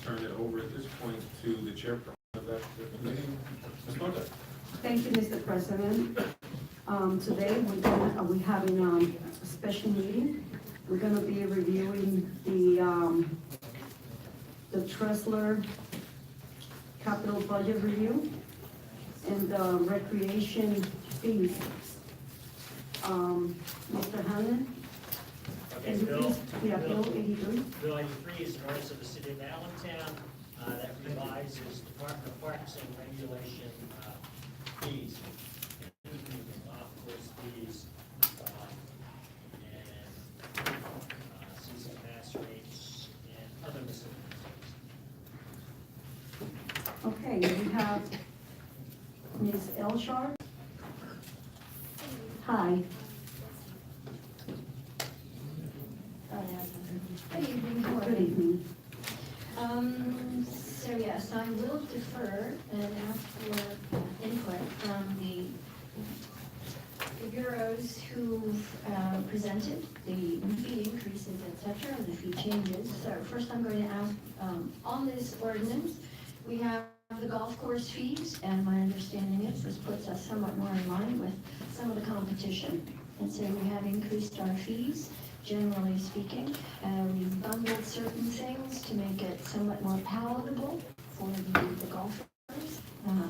turn it over at this point to the chairperson of that committee, Ms. Moda. Thank you, Mr. President. Today, we're having a special meeting. We're gonna be reviewing the Tressler capital budget review and the recreation fees. Mr. Hanlon? Okay, Can you Bill, please- Yeah, Bill 83. Bill 83 is an ordinance of the city of Allentown that revises Department of Parks and Regulation fees, including golf course fees, and season pass rates, and other miscellaneous fees. Okay, we have Ms. Elshar. Hi. Good evening, Good Court. evening. So yes, I will defer and ask for input from the bureaus who've presented the fee increases, et cetera, the fee changes. So first I'm going to ask, on this ordinance, we have the golf course fees, and my understanding is this puts us somewhat more in line with some of the competition. And so we have increased our fees, generally speaking. We've bundled certain things to make it somewhat more palatable for the golfers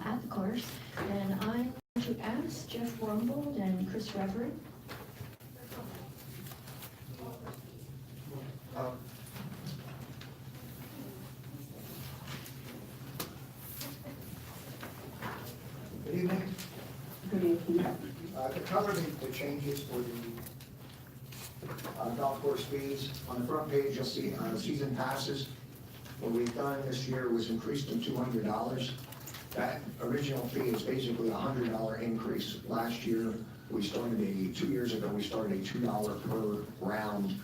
at the course. And I'm going to ask Jeff Wumbold and Chris Reverie. Good evening. Good evening. To cover the changes for the golf course fees, on the front page, you'll see season passes. What we've done this year was increased them $200. That original fee is basically a $100 increase. Last year, 2 years ago, we started a $2 per round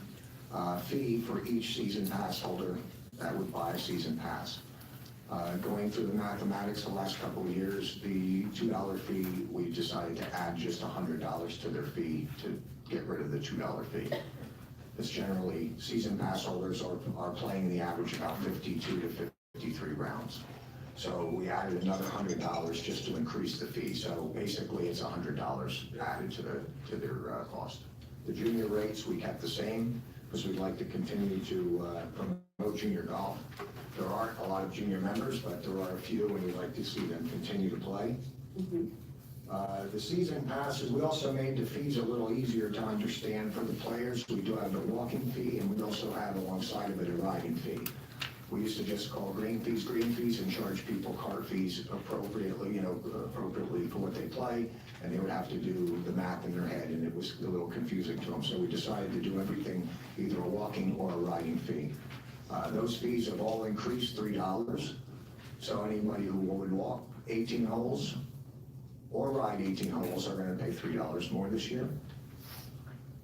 fee for each season pass holder that would buy a season pass. Going through the mathematics the last couple of years, the $2 fee, we decided to add just $100 to their fee to get rid of the $2 fee. It's generally, season pass holders are playing the average about 52 to 53 rounds. So we added another $100 just to increase the fee. So basically, it's $100 added to their cost. The junior rates, we kept the same because we'd like to continue to promote junior golf. There aren't a lot of junior members, but there are a few, and we'd like to see them continue to play. The season passes, we also made the fees a little easier to understand for the players. We do have a walking fee, and we also have alongside of it a riding fee. We used to just call green fees and charge people cart fees appropriately, appropriately for what they play, and they would have to do the math in their head, and it was a little confusing to them. So we decided to do everything, either a walking or a riding fee. Those fees have all increased $3. So anybody who would walk 18 holes or ride 18 holes are going to pay $3 more this year.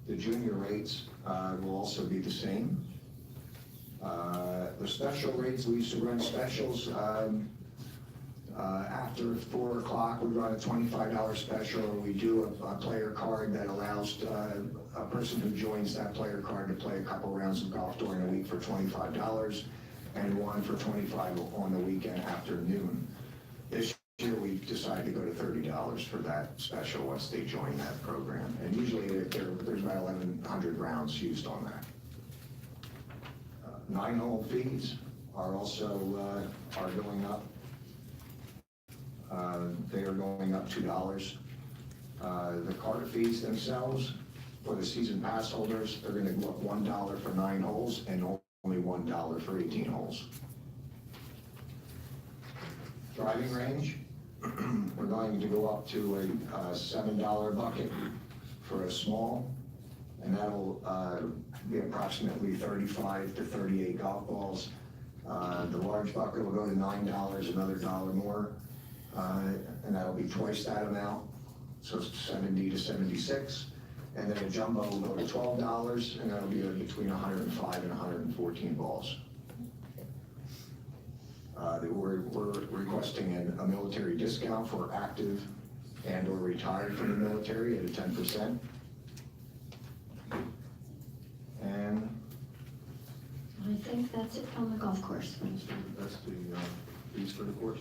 The junior rates will also be the same. The special rates, we used to run specials after 4 o'clock. We run a $25 special. We do a player card that allows a person who joins that player card to play a couple rounds of golf during the week for $25, and one for $25 on the weekend after noon. This year we decided to go to $30 for that special once they join that program. And usually there's about 1,100 rounds used on that. 9-hole fees are also are going up. They are going up $2. The cart fees themselves for the season pass holders, they're going to go up $1 for 9 holes and only $1 for 18 holes. Driving range, we're going to go up to a $7 bucket for a small, and that'll be approximately 35 to 38 golf balls. The large bucket will go to $9, another $1 more, and that'll be twice that amount, so it's 70 to 76. And then a jumbo will go to $12, and that'll be between 105 and 114 balls. We're requesting a military discount for active and or retired from the military at a 10%. And I think that That's it from the golf course. That's the fees for the course.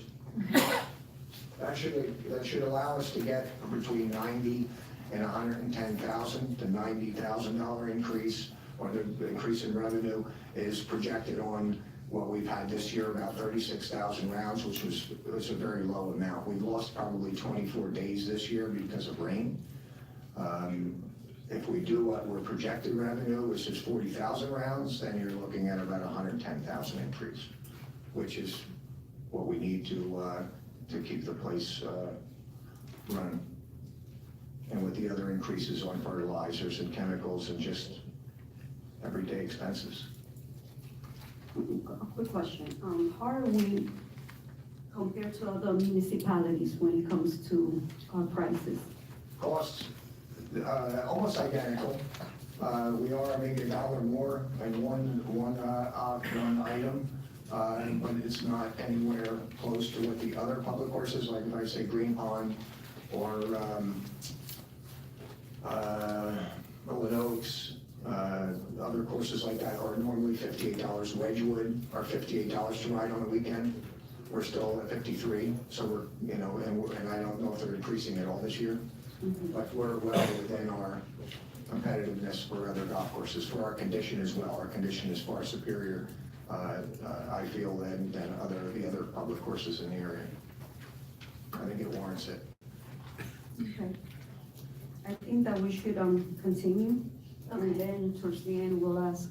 That should allow us to get between 90 and 110,000. The $90,000 increase, or the increase in revenue, is projected on what we've had this year, about 36,000 rounds, which was a very low amount. We've lost probably 24 days this year because of rain. If we do what we're projected revenue, which is 40,000 rounds, then you're looking at about 110,000 increase, which is what we need to keep the place running. And with the other increases on fertilizers and chemicals and just everyday expenses. A quick question, how are we compared to other municipalities when it comes to our prices? Costs, almost identical. We are maybe $1 more in one item, but it's not anywhere close to what the other public courses, like if I say Green Pond or Rolling Oaks, other courses like that are normally $58. Wedgewood are $58 to ride on the weekend. We're still at 53, so we're, and I don't know if they're increasing at all this year, but we're well within our competitiveness for other golf courses, for our condition as well. Our condition is far superior, I feel, than the other public courses in the area. I think it warrants it. Okay. I think that we should continue, and then towards the end, we'll ask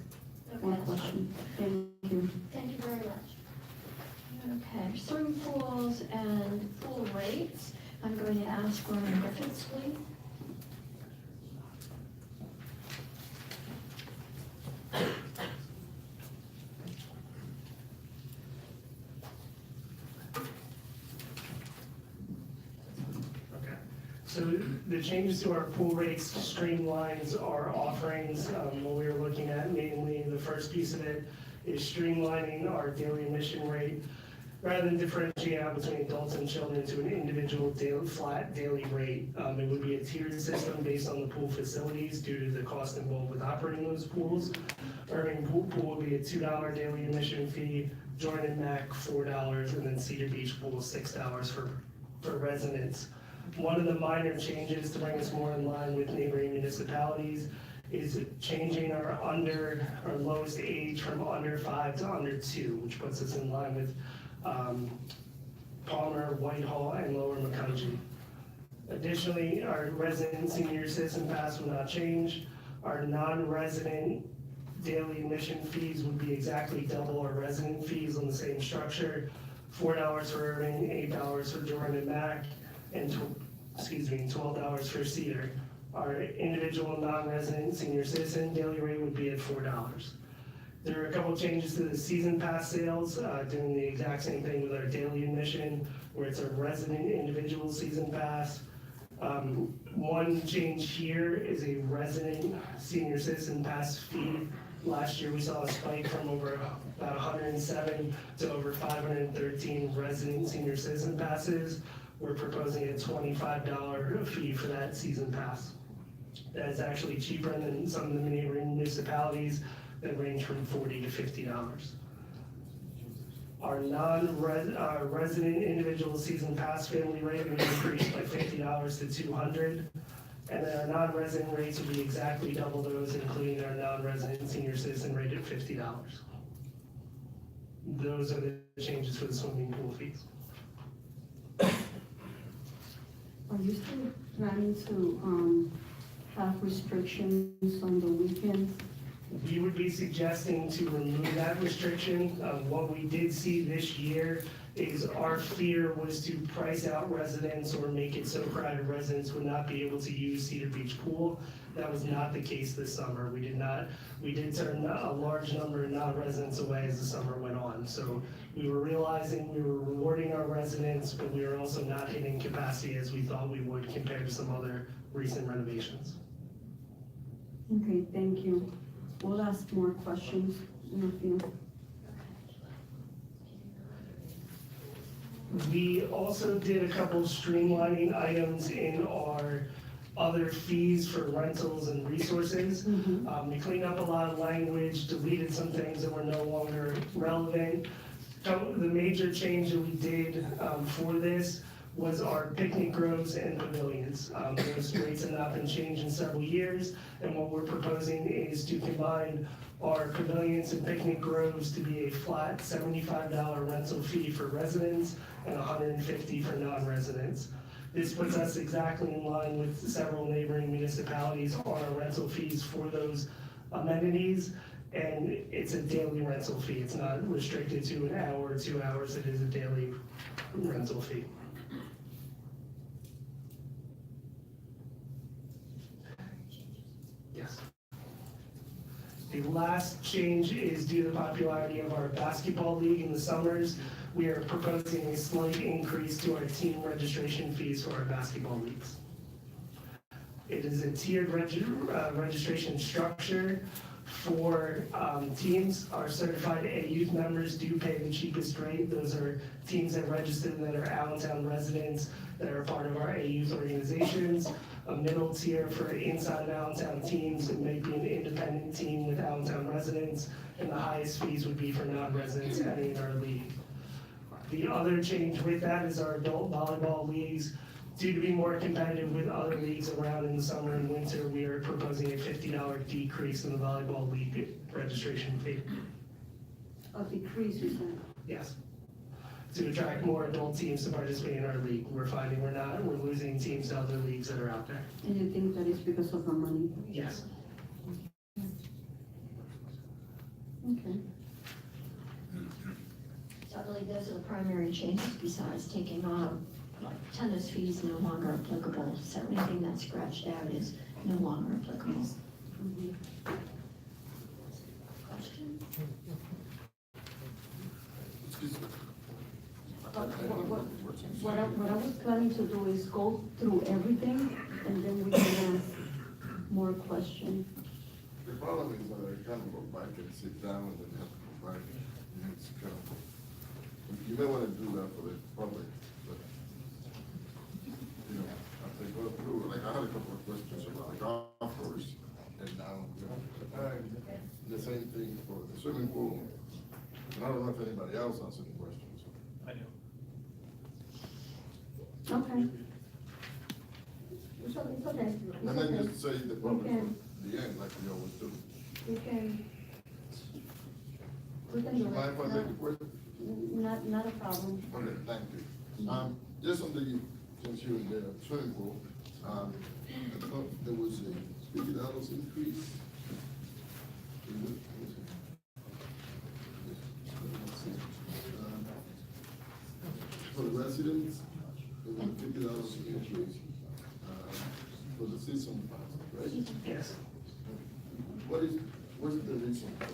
one Okay. question. Thank you. Thank you very much. Okay, swimming pools and pool rates. I'm going to ask Roman Griffiths, please. Okay, so the changes to our pool rates streamlines our offerings. What we were looking at, mainly the first piece of it is streamlining our daily admission rate. Rather than differentiate out between adults and children to an individual flat daily rate, it would be a tiered system based on the pool facilities due to the cost involved with operating those pools. Irving Pool would be a $2 daily admission fee, Jordan Mac $4, and then Cedar Beach Pool $6 for residents. One of the minor changes to bring us more in line with neighboring municipalities is changing our lowest age from under 5 to under 2, which puts us in line with Palmer, Whitehall, and Lower Macungie. Additionally, our resident senior citizen pass will not change. Our non-resident daily admission fees would be exactly double our resident fees on the same structure. $4 for Irving, $8 for Jordan and Mac, and $12 for Cedar. Our individual non-resident senior citizen daily rate would be at $4. There are a couple changes to the season pass sales, doing the exact same thing with our daily admission, where it's a resident individual season pass. One change here is a resident senior citizen pass fee. Last year we saw a spike from about 107 to over 513 resident senior citizen passes. We're proposing a $25 fee for that season pass. That is actually cheaper than some of the neighboring municipalities that range from $40 to $50. Our non-resident individual season pass family rate would increase by $50 to $200, and then our non-resident rates would be exactly double those, including our non-resident senior citizen rate at $50. Those are the changes for the swimming pool fees. Are you still planning to have restrictions on the weekends? We would be suggesting to remove that restriction. What we did see this year is our fear was to price out residents or make it so crowded residents would not be able to use Cedar Beach Pool. That was not the case this summer. We did turn a large number of non-residents away as the summer went on. So we were realizing we were rewarding our residents, but we were also not hitting capacity as we thought we would compared to some other recent renovations. Okay, thank you. We'll ask more questions in a few. We also did a couple streamlining items in our other fees for rentals and resources. We cleaned up a lot of language, deleted some things that were no longer relevant. The major change that we did for this was our picnic groves and pavilions. Those rates have not been changed in several years, and what we're proposing is to combine our pavilions and picnic groves to be a flat $75 rental fee for residents and $150 for non-residents. This puts us exactly in line with several neighboring municipalities on our rental fees for those amenities, and it's a daily rental fee. It's not restricted to an hour or 2 hours, it is a daily rental fee. Yes. The last change is due to the popularity of our basketball league in the summers. We are proposing a slight increase to our team registration fees for our basketball leagues. It is a tiered registration structure for teams. Our certified A youth members do pay the cheapest rate. Those are teams that register that are Allentown residents that are part of our A youth organizations. A middle tier for inside Allentown teams, it may be an independent team with Allentown residents, and the highest fees would be for non-residents entering our league. The other change with that is our adult volleyball leagues. Due to be more competitive with other leagues around in the summer and winter, we are proposing a $50 decrease in the volleyball league registration fee. A decrease, you said? Yes. To attract more adult teams to participate in our league. We're finding we're losing teams to other leagues that are out there. And you think that is because of the money? Yes. Okay. So I believe those are the primary changes besides taking off, like tennis fees no longer applicable. So anything that's scratched out is no longer applicable. Question? What I was planning to do is go through everything, and then we can ask more questions. The problem is that I can't go back and sit down and then have to go back. It's kind of, you may want to do that for the public, but, you know, as I go through, like, I had a couple of questions about the golf course, and now, the same thing for the swimming pool. And I don't know if anybody else has any questions. I do. Okay. It's okay. It's okay. And then just say the public Okay. for the end, like we always do. We can do Mind if I make a it. question? Not a problem. Okay, thank you. Just on the, since you're in the swimming pool, I thought there was a $50 increase. For the residents, there was a $50 increase, for the season pass, right? Yes. What's the reason for that?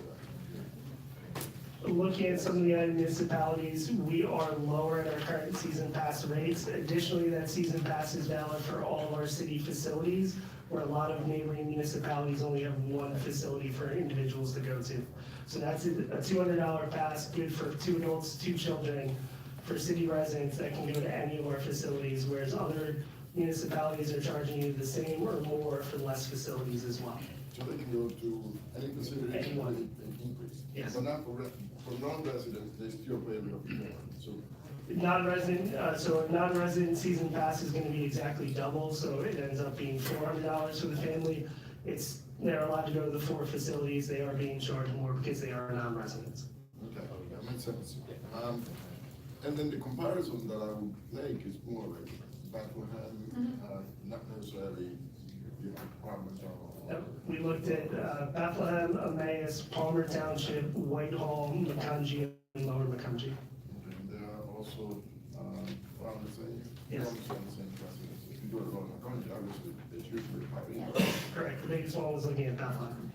Looking at some of the other municipalities, we are lower in our current season pass rates. Additionally, that season pass is valid for all of our city facilities, where a lot of neighboring municipalities only have one facility for individuals to go to. So that's a $200 pass, good for 2 adults, 2 children, for city residents that can go to any of our facilities, whereas other municipalities are charging you the same or more for less facilities as well. So they can go to any facility? Anyone. An increase? Yes. But not for non-residents, they still pay a little bit more, so. So a non-resident season pass is gonna be exactly double, so it ends up being $400 for the family. They're allowed to go to the 4 facilities, they are being charged more because they are non-residents. Okay, that makes sense. And then the comparison that I would make is more like Bethlehem, not necessarily the apartment or. We looked at Bethlehem, Emmaus, Palmer Township, Whitehall, Macungie, and Lower Macungie. And they are also, around the same? Yes. Around the same residents. If you do it along the country, obviously, it's usually higher. Correct, the biggest one was looking at Bethlehem.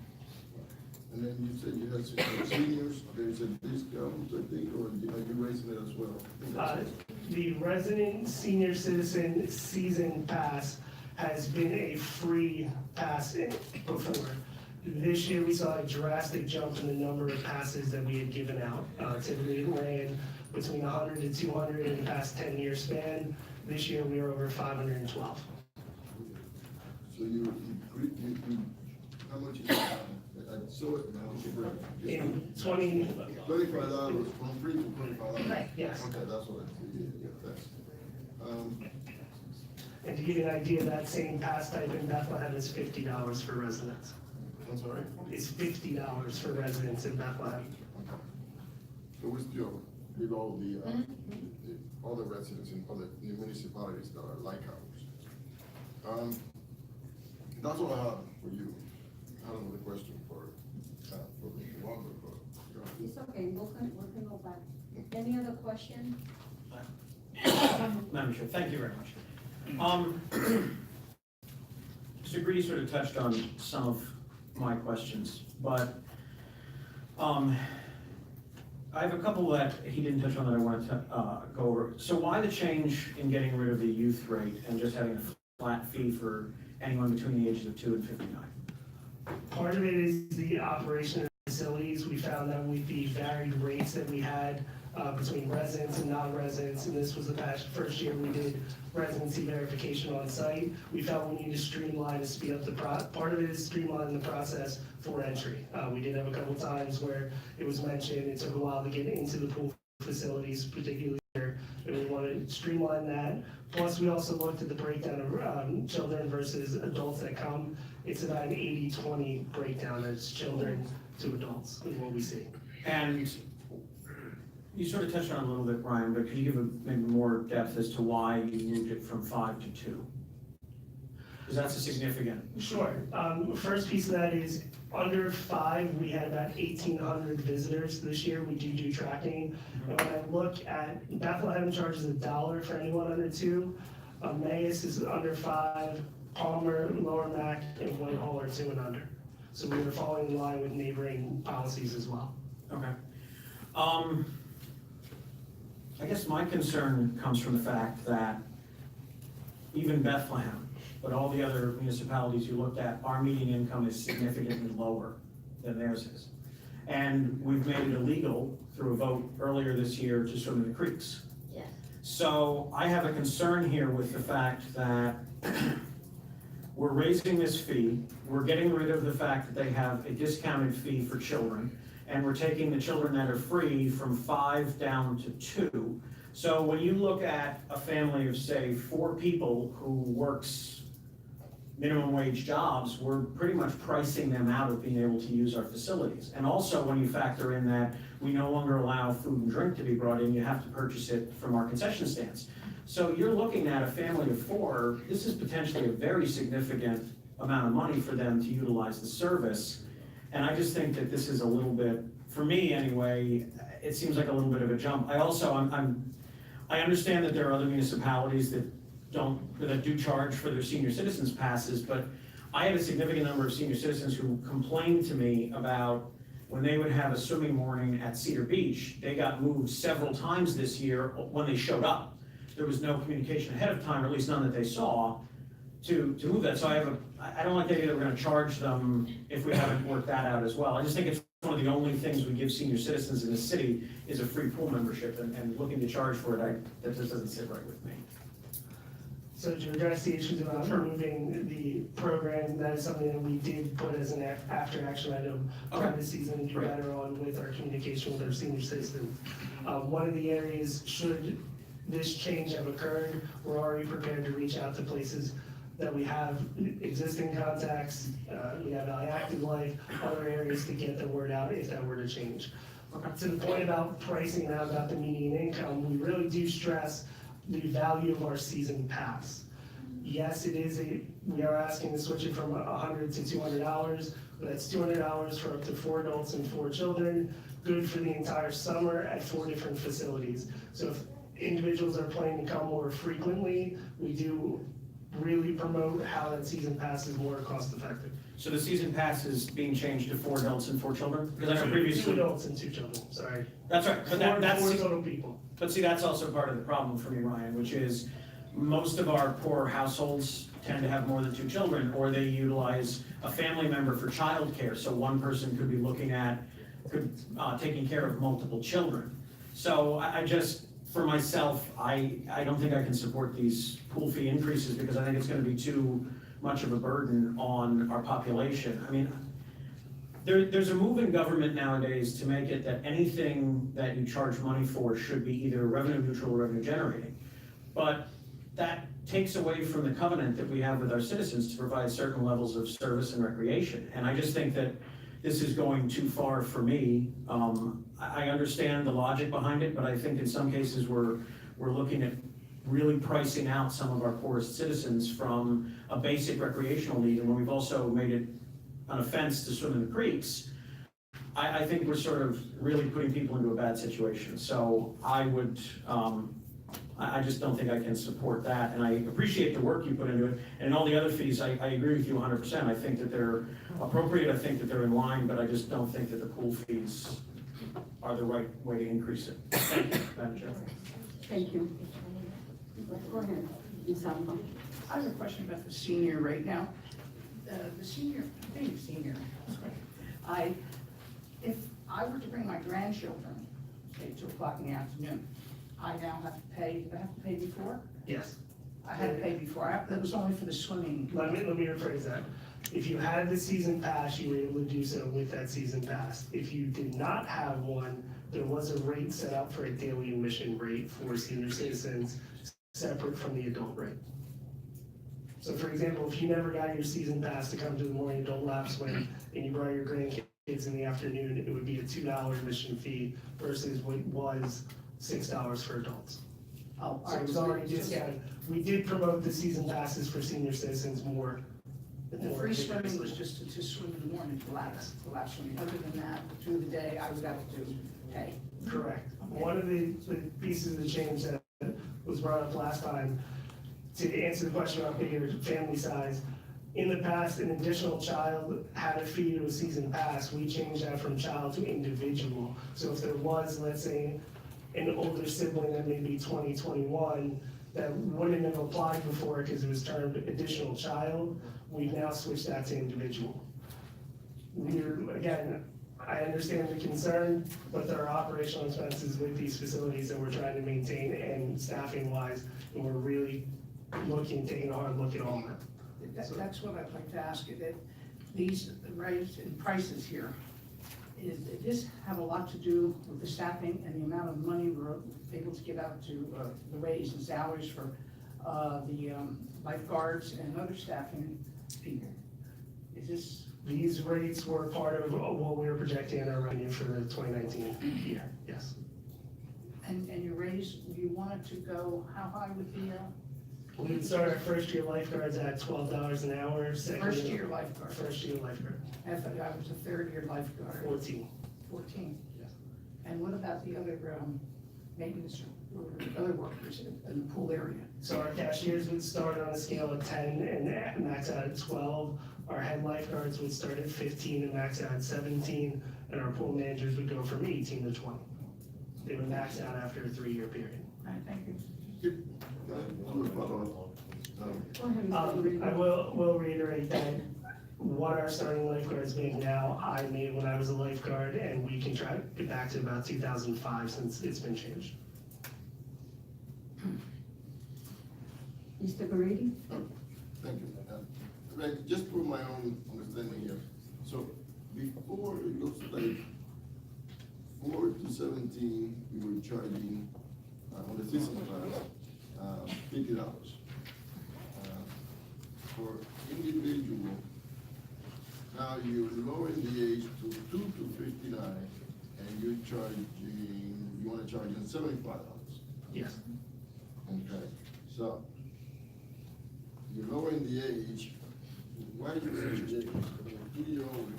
And then you said you had seniors, there's a discount, I think, or are you raising it as well? I think that's it. The resident senior citizen season pass has been a free pass before. This year, we saw a drastic jump in the number of passes that we had given out. Typically, it ran between 100 to 200 in the past 10-year span. This year, we were over 512. So how much you, I saw it now. In 20, $25 from free to $25. Right. Yes. Okay, that's what I see, yeah, thanks. and to give you an idea, that same pass type in Bethlehem is $50 for residents. I'm sorry? It's $50 for residents in Bethlehem. So we still, with all all the residents in other municipalities that are like ours. That's all I have for you. I don't know the question for Mr. Walker, but. It's okay, we can go back. Any other question? Madam Chair, thank you very much. Mr. Greedy sort of touched on some of my questions, but I have a couple that he didn't touch on that I wanted to go over. So why the change in getting rid of the youth rate and just having a flat fee for anyone between the ages of 2 and 59? Part of it is the operation of the facilities. We found that with the varied rates that we had between residents and non-residents, and this was the first year we did residency verification on site, we felt we needed to streamline and speed up the part of it is streamlining the process for entry. We did have a couple times where it was mentioned it took a while to get into the pool facilities, particularly here, and we wanted to streamline that. Plus, we also looked at the breakdown of children versus adults that come. It's about an 80-20 breakdown as children to adults is what we see. And you sort of touched on it a little bit, Brian, but could you give maybe more depth as to why you moved it from 5 to 2? Because that's a significant. Sure. First piece of that is under 5, we had about 1,800 visitors this year. We do tracking. And when I look at, Bethlehem charges $1 for anyone under 2. Emmaus is under 5. Palmer, Lower Mac, and Whitehall are 2 and under. So we were falling in line with neighboring policies as well. Okay. I guess my concern comes from the fact that even Bethlehem, but all the other municipalities you looked at, our median income is significantly lower than theirs is. And we've made it illegal through a vote earlier this year to swim in the creeks. Yes. So I have a concern here with the fact that we're raising this fee, we're getting rid of the fact that they have a discounted fee for children, and we're taking the children that are free from 5 down to 2. So when you look at a family of, say, 4 people who works minimum wage jobs, we're pretty much pricing them out of being able to use our facilities. And also when you factor in that we no longer allow food and drink to be brought in, you have to purchase it from our concession stands. So you're looking at a family of 4, this is potentially a very significant amount of money for them to utilize the service. And I just think that this is a little bit, for me anyway, it seems like a little bit of a jump. I also, I understand that there are other municipalities that do charge for their senior citizens passes, but I had a significant number of senior citizens who complained to me about when they would have a swimming morning at Cedar Beach, they got moved several times this year when they showed up. There was no communication ahead of time, or at least none that they saw, to move that. So I don't like the idea that we're gonna charge them if we haven't worked that out as well. I just think it's one of the only things we give senior citizens in the city is a free pool membership, and looking to charge for it, that just doesn't sit right with me. So to address the issues about removing the program, that is something that we did put as an after action item for the season to do Great. better on with our communication with our senior citizens. One of the areas, should this change have occurred, we're already prepared to reach out to places that we have existing contacts, we have Active Life, other areas to get the word out if that were to change. To the point about pricing now, about the median income, we really do stress the value of our season pass. Yes, we are asking to switch it from $100 to $200, but that's $200 for up to 4 adults and 4 children, good for the entire summer at 4 different facilities. So if individuals are planning to come more frequently, we do really promote how that season pass is more cost effective. So the season pass is being changed to 4 adults and 4 children? Because I know 2 previously. adults and 2 children, sorry. That's right, but that's. 4 total people. But see, that's also part of the problem for me, Ryan, which is most of our poor households tend to have more than 2 children, or they utilize a family member for childcare. So one person could be taking care of multiple children. So I just, for myself, I don't think I can support these pool fee increases because I think it's gonna be too much of a burden on our population. I mean, there's a move in government nowadays to make it that anything that you charge money for should be either revenue neutral or revenue generating. But that takes away from the covenant that we have with our citizens to provide certain levels of service and recreation. And I just think that this is going too far for me. I understand the logic behind it, but I think in some cases we're looking at really pricing out some of our poorest citizens from a basic recreational need, and when we've also made it an offense to swim in the creeks, I think we're sort of really putting people into a bad situation. So I would, I just don't think I can support that, and I appreciate the work you put into it. And all the other fees, I agree with you 100%. I think that they're appropriate, I think that they're in line, but I just don't think that the pool fees are the right way to increase it. Thank you, Madam Chair. Thank you. Go ahead, Ms. Alba. I have a question about the senior right now. The senior, being a senior, if I were to bring my grandchildren, say 2 o'clock in the afternoon, I now have to pay, do I have to pay before? Yes. I had to pay before, that was only for the swimming. Let me rephrase that. If you had the season pass, you were able to do so with that season pass. If you did not have one, there was a rate set up for a daily admission rate for senior citizens, separate from the adult rate. So for example, if you never got your season pass to come to the morning adult lap swim and you brought your grandkids in the afternoon, it would be a $2 admission fee versus what was $6 for adults. Oh, So it was already discounted. We did promote the season passes for senior citizens more. The free swimming was just to swim in the morning, the lap swimming. Other than that, through the day, I would have to pay. Correct. One of the pieces of the change that was brought up last time, to answer the question about bigger family size, in the past, an additional child had a fee to a season pass. We changed that from child to individual. So if there was, let's say, an older sibling that may be 20, 21, that wouldn't have applied before because it was termed additional child, we've now switched that to individual. Again, I understand the concern, but there are operational expenses with these facilities that we're trying to maintain and staffing wise, and we're really taking a hard look at all of that. That's what I'd like to ask you, that these rates and prices here, does this have a lot to do with the staffing and the amount of money we're able to give out to the raise and salaries for the lifeguards and other staffing people? Is this? These rates were part of what we were projecting in our revenue for the 2019 year, yes. And your raise, you want it to go, how high would be We would start our first year lifeguards at $12 an hour. first year lifeguard? First year lifeguard, I thought I was a third year lifeguard. 14. 14. Yes. And what about the other maintenance or other workers in the pool area? So our cashiers would start on a scale of 10 and max out at 12. Our head lifeguards would start at 15 and max out at 17. And our pool managers would go from 18 to 20. They would max out after a 3-year period. All right, thank you. Go ahead, Mr. Uribe. I will reiterate that what our starting lifeguards make now, I made when I was a lifeguard, and we can try to get back to about 2005 since it's been changed. Mr. Grady? Thank you. Right, just for my own understanding here, so before it looks like 4 to 17, we were charging on the season pass $50. For individual, now you're lowering the age to 2 to 59, and you want to charge them $75. Yes. Okay, so you're lowering the age. Why do you change the age? 2-year-old,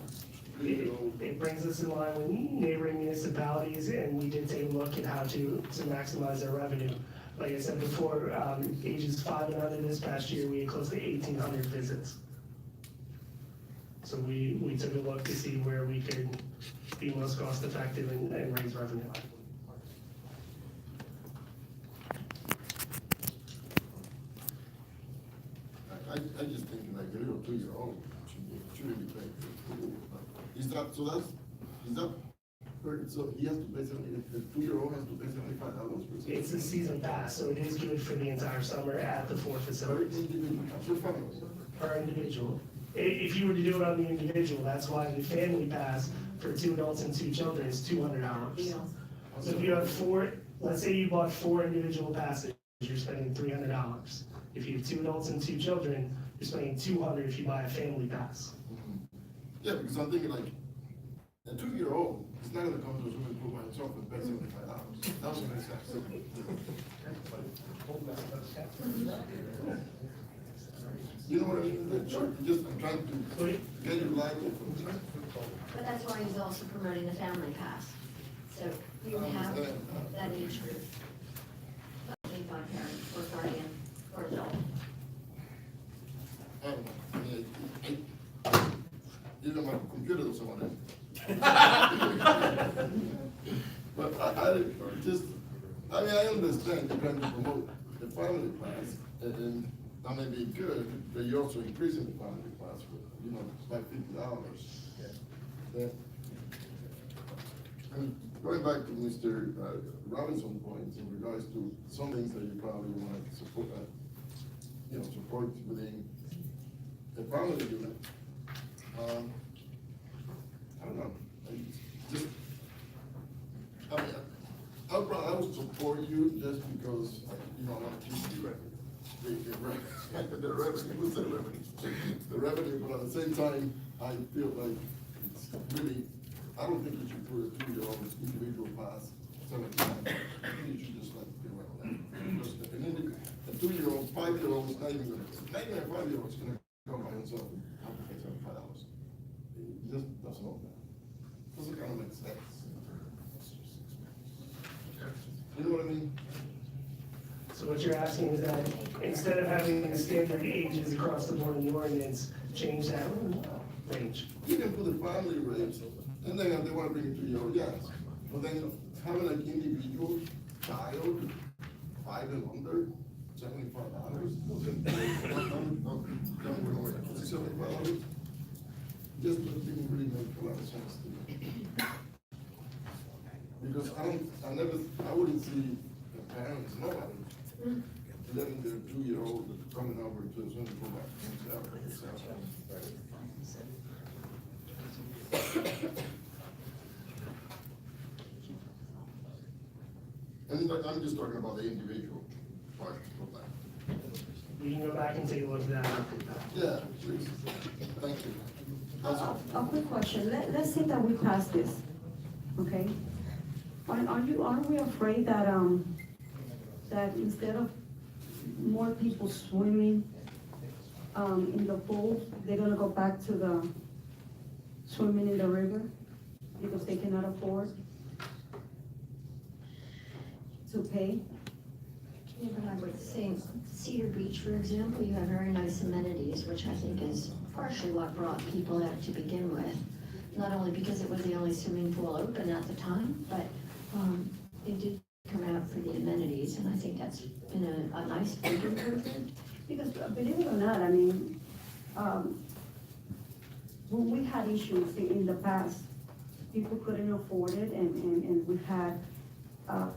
3-year-old? It brings us in line with neighboring municipalities, and we did take a look at how to maximize our revenue. Like I said before, ages 5 and under this past year, we had close to 1,800 visits. So we took a look to see where we could be most cost effective and raise revenue. I just think like a little 2-year-old shouldn't be paying for pool. Is that, so he has to pay the 2-year-old has to pay $75 for It's a season pass, so it is good for the entire summer at the four facilities per individual. If you were to do it on the individual, that's why the family pass for 2 adults and 2 children is $200. So if you have 4, let's say you bought 4 individual passes, you're spending $300. If you have 2 adults and 2 children, you're spending $200 if you buy a family pass. Yeah, because I'm thinking like, a 2-year-old is not gonna come to a swimming pool by himself and pay $75. That doesn't make sense. You know what I mean? Like, sure, just, I'm trying to get you like it. But that's why he's also promoting the family pass. So you have that age group. Paid by parent or guardian or adult. I don't know. I mean, even my computer doesn't want it. But I just, I mean, I understand you're trying to promote the family class, and that may be good, but you're also increasing the family class with, you know, by $50. Then, and going back to Mr. Robinson's point in regards to some things that you probably want to support, support within the family unit. I don't know. I would support you just because, I want to keep the revenue, but at the same time, I feel like it's really, I don't think you should put a 2-year-old individual pass 7 times. I think you should just be around that. Because a 2-year-old, 5-year-old is not even a 5-year-old is gonna go by himself and have to pay $75. It just doesn't know that. Doesn't kind of make sense. You know what I mean? So what you're asking is that instead of having the standard ages across the board in the ordinance, change that range. You can put the family rates, and then if they want to bring it to your, yes. But then having an individual child, 5 and under, $75. $75. Just didn't really make a lot of sense to me. Because I wouldn't see the parents, nobody, letting their 2-year-old coming over to the swimming pool by themselves. And I'm just talking about the individual part of that. We can go back and take a look at that. Yeah, please. Thank you. That's all. A quick question, let's say that we pass this, okay? Aren't we afraid that, that instead of more people swimming, in the pool, they're gonna go back to the swimming in the river? Because they cannot afford to pay? Yeah, but I would say Cedar Beach, for example, you have very nice amenities, which I think is partially what brought people out to begin with. Not only because it was the only swimming pool open at the time, but they did come out for the amenities, and I think that's been a nice big improvement. Because believe it or not, I mean, when we had issues in the past, people couldn't afford it, and we had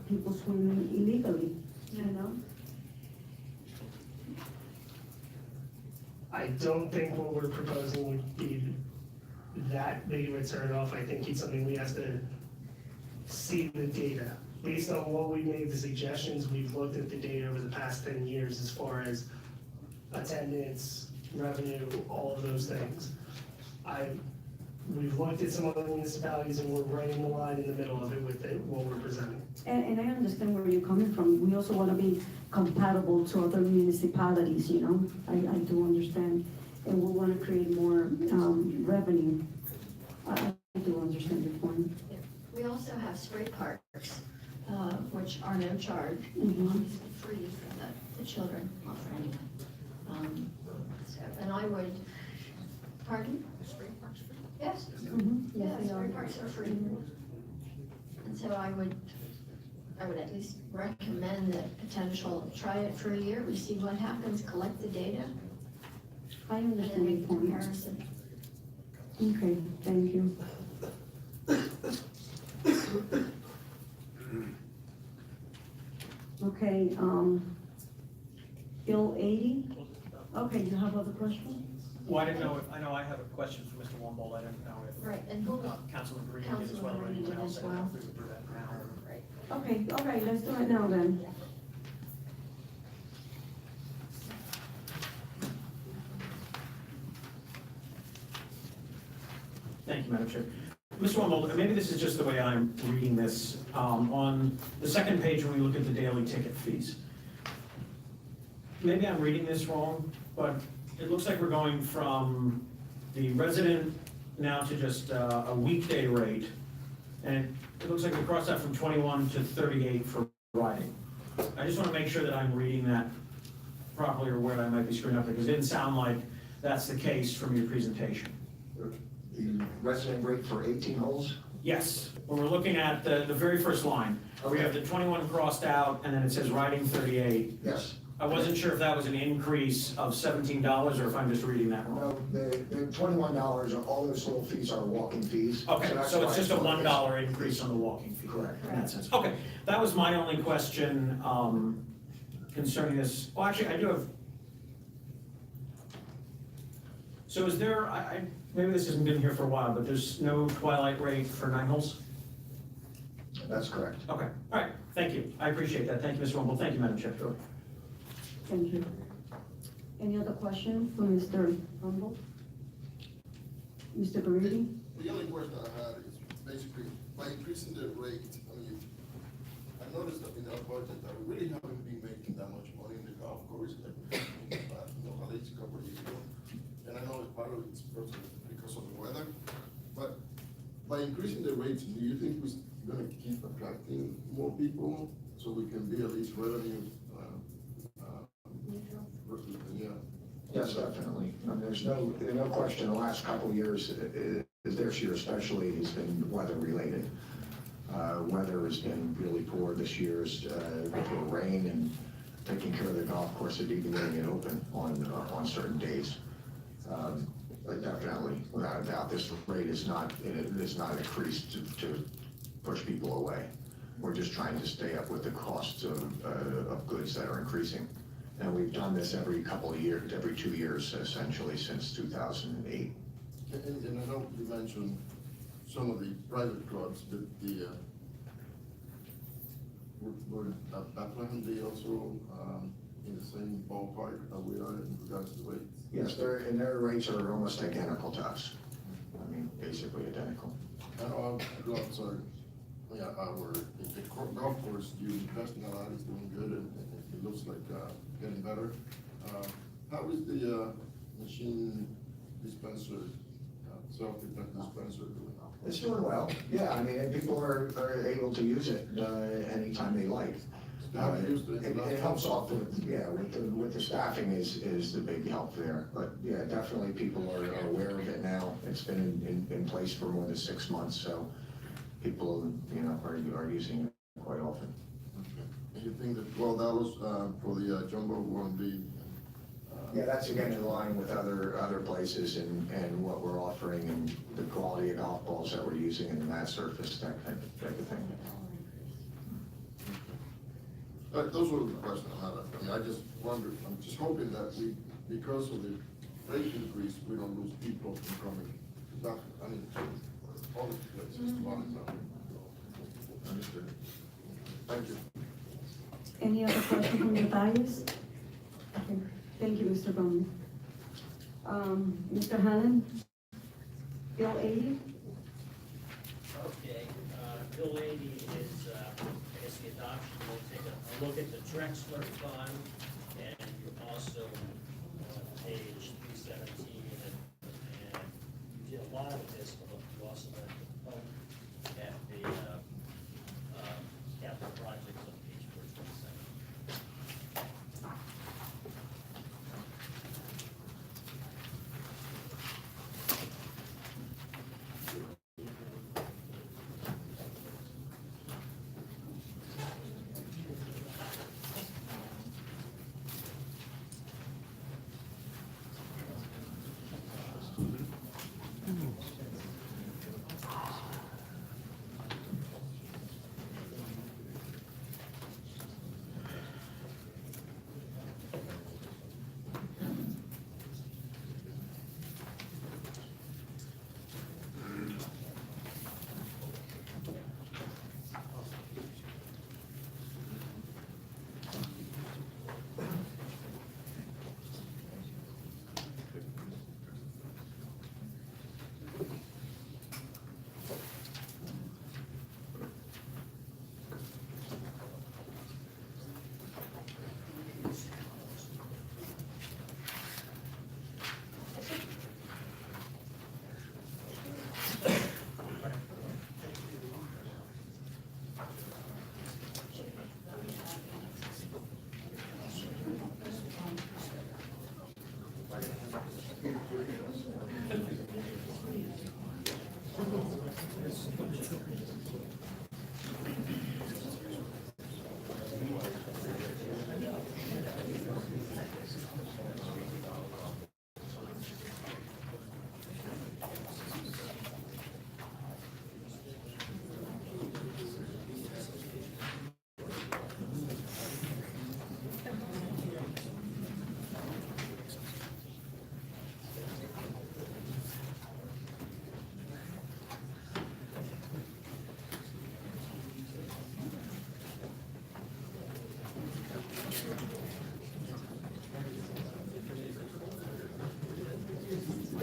people swimming illegally, you know? I don't think what we're proposing would be that big of a turn off. I think it's something we have to see the data. Based on what we made the suggestions, we've looked at the data over the past 10 years as far as attendance, revenue, all of those things. We've looked at some other municipalities and we're right in the line in the middle of it with what we're presenting. And I understand where you're coming from. We also want to be compatible to other municipalities, you know? I do understand. And we want to create more revenue. I do understand your point. We also have spray parks, which are no charge, obviously free for the children, not for anyone. And I would, pardon? Spray parks free? Yes. Yeah, spray parks are free. And so I would at least recommend that potential, try it for a year, we see what happens, collect the data, I and then understand your make a point. comparison. Okay, thank you. Okay, Bill 80, okay, you have other questions? Well, I didn't know, I know I have a question for Mr. Wumble, I didn't know if Right, and who, Councilman Green did as Councilman well, or Green anyone did else. as I don't know well. if we could do that now. right, Okay, all right, let's do it now then. Thank you, Madam Chair. Mr. Wumble, maybe this is just the way I'm reading this. On the second page, when we look at the daily ticket fees, maybe I'm reading this wrong, but it looks like we're going from the resident now to just a weekday rate. And it looks like we crossed that from 21 to 38 for riding. I just want to make sure that I'm reading that properly, or where I might be screwing up, because it didn't sound like that's the case from your presentation. The resident rate for 18 holes? Yes, when we're looking at the very first line, we have the 21 crossed out, and then it says riding 38. Yes. I wasn't sure if that was an increase of $17, or if I'm just reading that wrong. No, the $21, all those little fees are walking fees. Okay, that's so why it's just a what it is. $1 increase on the walking fee. Correct. In that sense. Okay, that was my only question concerning this. Well, actually, I do have. So is there, maybe this hasn't been here for a while, but there's no twilight rate for 9 holes? That's correct. Okay, all right, thank you. I appreciate that. Thank you, Mr. Wumble. Thank you, Madam Chair. Thank you. Any other question for Mr. Humble? Mr. Garidi? The only question I had is basically, by increasing the rate, I mean, I noticed that in our budget, that we really haven't been making that much money in the golf course, like, at least a couple of years ago. And I know part of it's because of the weather, but by increasing the rates, do you think we're gonna keep attracting more people, so we can be at least revenue, yeah? Yes, definitely. There's no question, the last couple of years, this year especially, has been weather related. Weather has been really poor this year, with the rain and taking care of the golf course and even getting it open on certain days. But definitely, without a doubt, this rate is not increased to push people away. We're just trying to stay up with the costs of goods that are increasing. And we've done this every couple of years, every 2 years essentially since 2008. And I know you mentioned some of the private clubs, but would Bethlehem be also in the same ballpark that we are in regards to rates? Yes, their rates are almost identical to us. I mean, basically identical. I know our clubs are, the golf course you invest in a lot is doing good, and it looks like getting better. How is the machine dispenser, self-defense dispenser doing? It's doing well. Yeah, I mean, and people are able to use it anytime they like. Have you used it? It helps off with the staffing is the big help there. But yeah, definitely people are aware of it now. It's been in place for more than 6 months, so people, are using it quite often. Okay. And you think that $12 for the jumbo won't be? Yeah, that's again in line with other places and what we're offering and the quality of golf balls that we're using and the mat surface, that type of thing. Those were the questions I had. I mean, I just wondered, I'm just hoping that because of the rate increase, we don't lose people from coming. All the places, a lot of them. Understood. Thank you. Any other question from the dais? Okay, thank you, Mr. Bowman. Mr. Hannon? Bill 80? Okay, Bill 80 is, I guess the adoption, we'll take a look at the Drexler Fund, and you're also on page 317, and you did a lot of this, but you also went to look at the capital projects on page 427.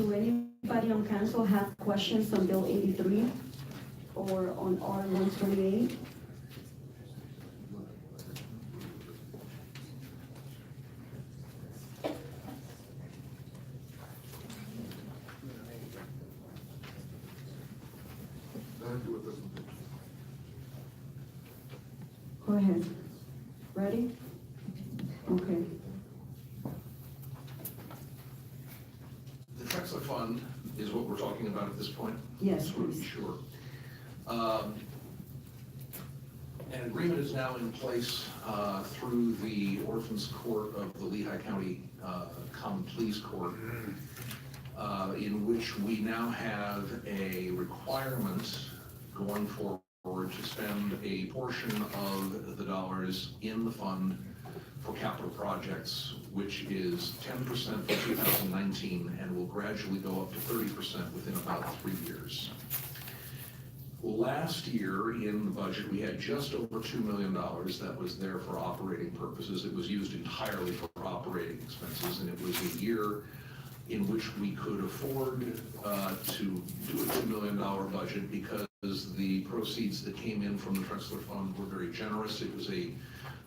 do anybody on council have questions on Bill 83 or on R 128? Go ahead. Ready? Okay. The Trexler Fund is what we're talking about at this point? Yes, Just want to be please. sure. An agreement is now in place through the Orphans Court of the Lehigh County Common Pleas Court, in which we now have a requirement going forward to spend a portion of the dollars in the fund for capital projects, which is 10% for 2019 and will gradually go up to 30% within about 3 years. Last year in the budget, we had just over $2 million that was there for operating purposes. It was used entirely for operating expenses, and it was a year in which we could afford to do a $2 million budget because the proceeds that came in from the Trexler Fund were very generous. It was a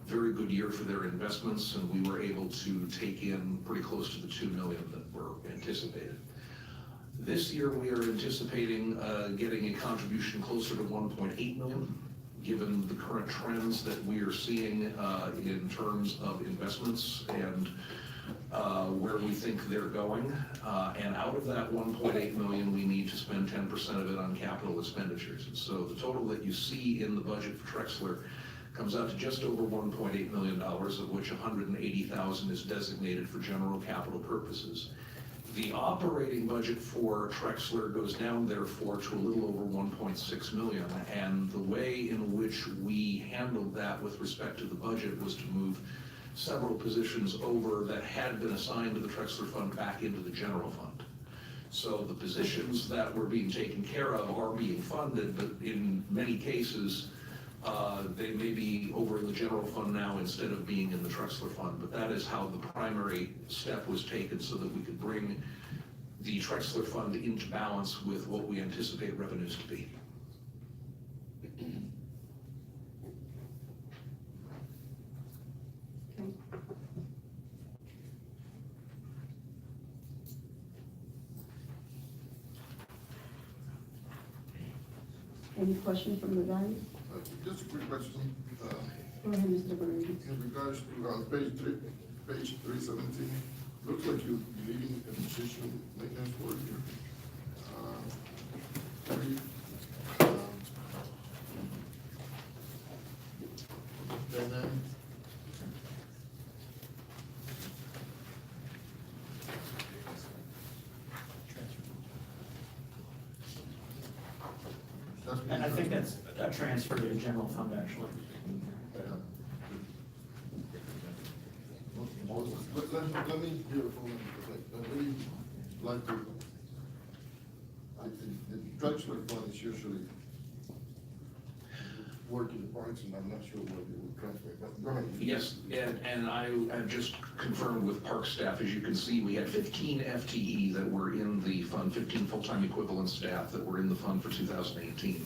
very good year for their investments, and we were able to take in pretty close to the $2 million that were anticipated. This year, we are anticipating getting a contribution closer to 1.8 million, given the current trends that we are seeing in terms of investments and where we think they're going. And out of that 1.8 million, we need to spend 10% of it on capital expenditures. And so the total that you see in the budget for Trexler comes out to just over $1.8 million, of which 180,000 is designated for general capital purposes. The operating budget for Trexler goes down therefore to a little over 1.6 million, and the way in which we handled that with respect to the budget was to move several positions over that had been assigned to the Trexler Fund back into the general fund. So the positions that were being taken care of are being funded, but in many cases, they may be over in the general fund now instead of being in the Trexler Fund, but that is how the primary step was taken so that we could bring the Trexler Fund into balance with what we anticipate revenues to be. Any questions from the guys? Just a quick question. Go ahead, Mr. Burns. In regards to page 317, looks like you're leaving a position maintenance for you. And I think that's a transfer to the general fund, actually. Let me hear from you, because I really like to, the Trexler Fund is usually working the parts, and I'm not sure what you would transfer, but go ahead. Yes, and I have just confirmed with park staff, as you can see, we had 15 FTE that were in the fund, 15 full-time equivalent staff that were in the fund for 2018.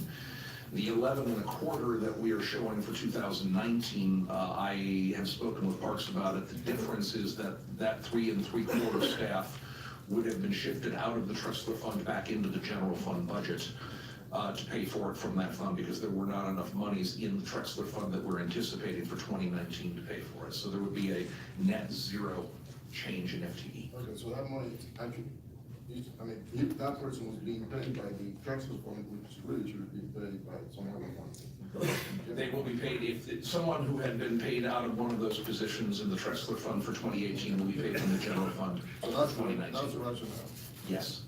The 11 and a quarter that we are showing for 2019, I have spoken with Parks about it. The difference is that 3 3/4 staff would have been shifted out of the Trexler Fund back into the general fund budget to pay for it from that fund, because there were not enough monies in the Trexler Fund that we're anticipating for 2019 to pay for it. So there would be a net zero change in FTE. Okay, so that money actually, I mean, if that person was being paid by the Trexler Fund, which really should be paid by some other fund. They will be paid, if someone who had been paid out of one of those positions in the Trexler Fund for 2018 will be paid from the general fund So for that's 2019. the rationale. Yes.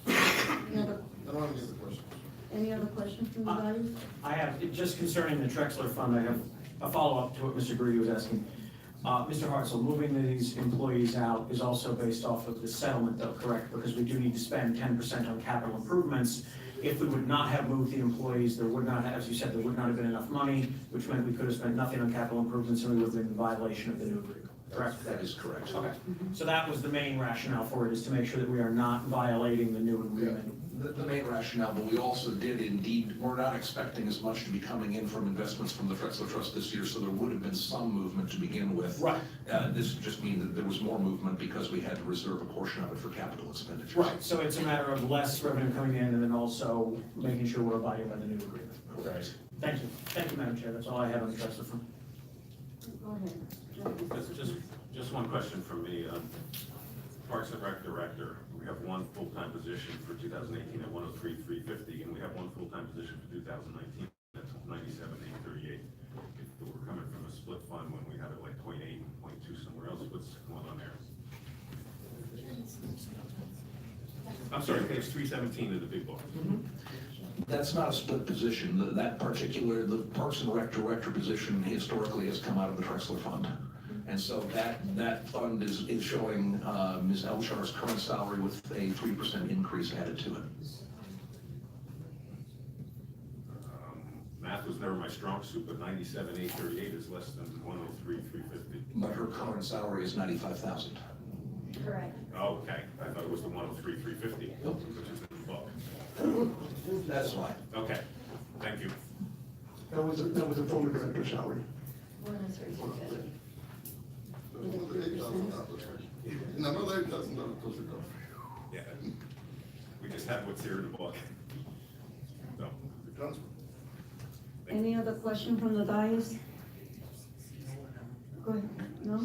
Any other, I don't have any other questions. any other questions from the guys? I have, just concerning the Trexler Fund, I have a follow-up to what Mr. Greedy was asking. Mr. Hartzell, moving these employees out is also based off of the settlement though, correct? Because we do need to spend 10% on capital improvements. If we would not have moved the employees, there would not have, as you said, there would not have been enough money, which meant we could have spent nothing on capital improvements and we would have been in violation of the new agreement. correct? That is correct. Okay, so that was the main rationale for it, is to make sure that we are not violating the new agreement. The main rationale, but we also did indeed, we're not expecting as much to be coming in from investments from the Drexler Trust this year, so there would have been some movement to begin with. Right. This just means that there was more movement because we had to reserve a portion of it for capital expenditures. Right, so it's a matter of less revenue coming in and then also making sure we're abiding by the new agreement. Correct. Thank you, Madam Chair, that's all I have on the Drexler Fund. Go ahead. Just one question from me. Parks and Rec Director, we have one full-time position for 2018 at 103,350, and we have one full-time position for 2019 at 97,838. If we're coming from a split fund when we have it like 0.8 and 0.2 somewhere else, what's going on there? I'm sorry, page 317 of the big book. That's not a split position. That particular, the Parks and Rec Director position historically has come out of the Drexler Fund. And so that fund is showing Ms. Elchar's current salary with a 3% increase added to it. Math was never my strong suit, but 97,838 is less than 103,350. But her current salary is $95,000. Correct. Okay, I thought it was the 103,350, which is in the book. That's why. Okay, thank you. That was a former director's salary. One is very good. Another $8,000 goes ago. Yeah, we just have what's here in the book. So, The transfer. Any other question from the dais? Go ahead, no?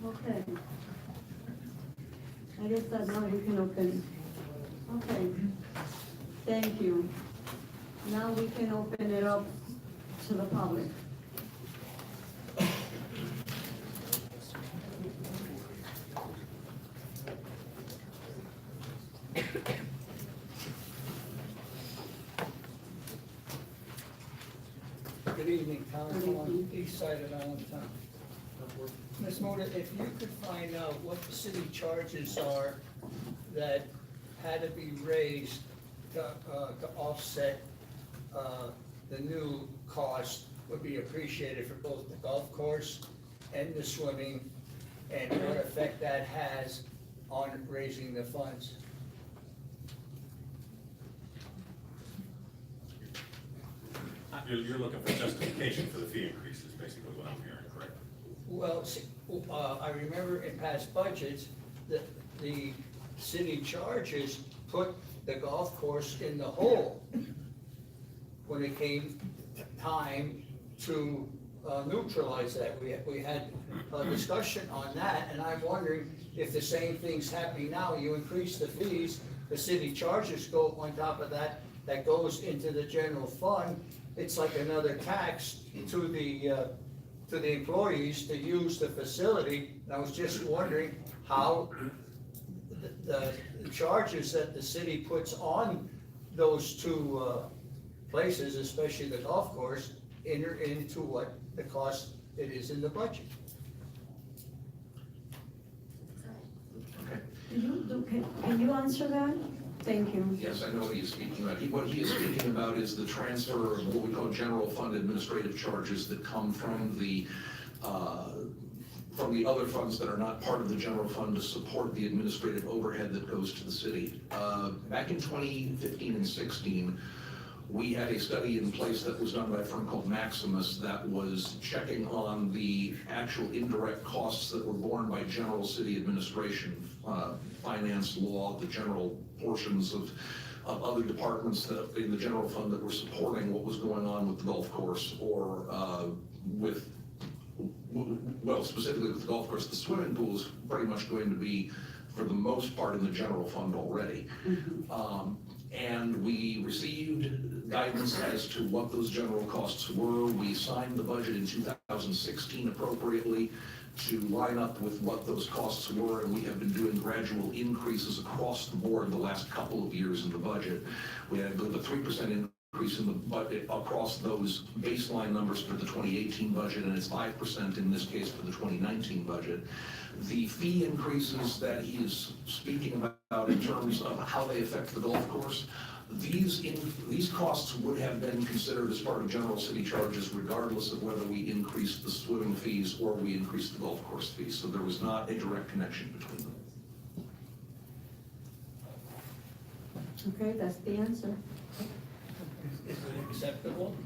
Okay. I guess that now you can open. Okay, thank you. Now we can open it up to the public. Good evening, Tom, Good evening. East Side of Allentown. Ms. Moda, if you could find out what the city charges are that had to be raised to offset the new cost, would be appreciated for both the golf course and the swimming, and what effect that has on raising the funds. you're looking for justification for the fee increase is basically what I'm hearing, correct? Well, see, I remember in past budgets, that the city charges put the golf course in the hole when it came time to neutralize that. We had a discussion on that, and I'm wondering if the same thing's happening now. You increase the fees, the city charges go on top of that, that goes into the general fund. It's like another tax to the employees to use the facility. And I was just wondering how the charges that the city puts on those two places, especially the golf course, enter into what the cost it is in the budget. Can you answer that? Thank you. Yes, I know what he's speaking about. What he is speaking about is the transfer of what we call general fund administrative charges that come from the other funds that are not part of the general fund to support the administrative overhead that goes to the city. Back in 2015 and 16, we had a study in place that was done by a firm called Maximus that was checking on the actual indirect costs that were borne by general city administration, finance, law, the general portions of other departments that in the general fund that were supporting what was going on with the golf course or well, specifically with the golf course. The swimming pool is pretty much going to be, for the most part, in the general fund already. And we received guidance as to what those general costs were. We signed the budget in 2016 appropriately to line up with what those costs were, and we have been doing gradual increases across the board the last couple of years in the budget. We had, I believe, a 3% increase in the budget across those baseline numbers for the 2018 budget, and it's 5% in this case for the 2019 budget. The fee increases that he is speaking about in terms of how they affect the golf course, these costs would have been considered as part of general city charges regardless of whether we increased the swimming fees or we increased the golf course fees. So there was not a direct connection between them. Okay, that's the answer. Is it acceptable?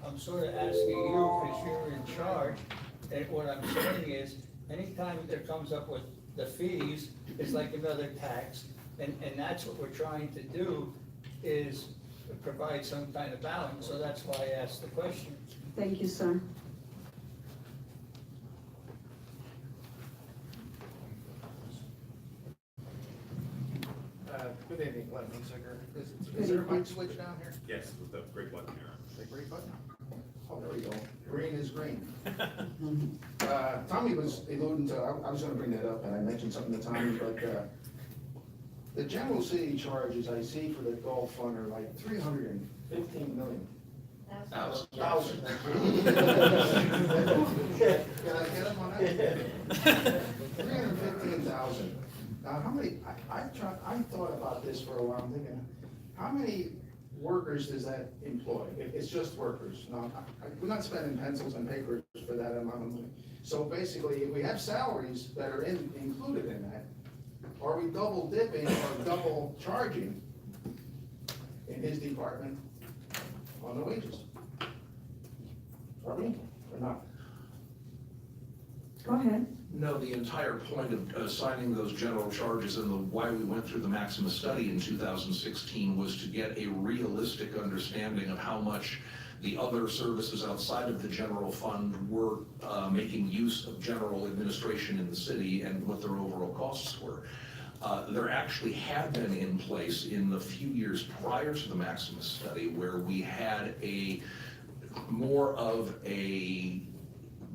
I'm sort of asking you because you're in charge, and what I'm saying is, anytime there comes up with the fees, it's like another tax, and that's what we're trying to do, is provide some kind of balance, so that's why I asked the question. Thank you, sir. Good evening, Glenn Hunsicker. Is there a mic switch down here? Yes, with the great button here. The green button? Oh, there we go. Green is green. Tommy was alluding to, I was gonna bring that up, and I mentioned something to Tommy, but, the general city charges I see for the golf fund are like 315 million. Thousand. Thousand. Can I get them on that? 315,000. Now, how many, I thought about this for a while, I'm thinking, how many workers does that employ? It's just workers. Now, we're not spending pencils and papers for that amount of money. So basically, if we have salaries that are included in that, are we double dipping or double charging in his department on the wages? Are we, or not? Go ahead. No, the entire point of assigning those general charges and why we went through the Maximus study in 2016 was to get a realistic understanding of how much the other services outside of the general fund were making use of general administration in the city and what their overall costs were. There actually had been in place in the few years prior to the Maximus study where we had more of a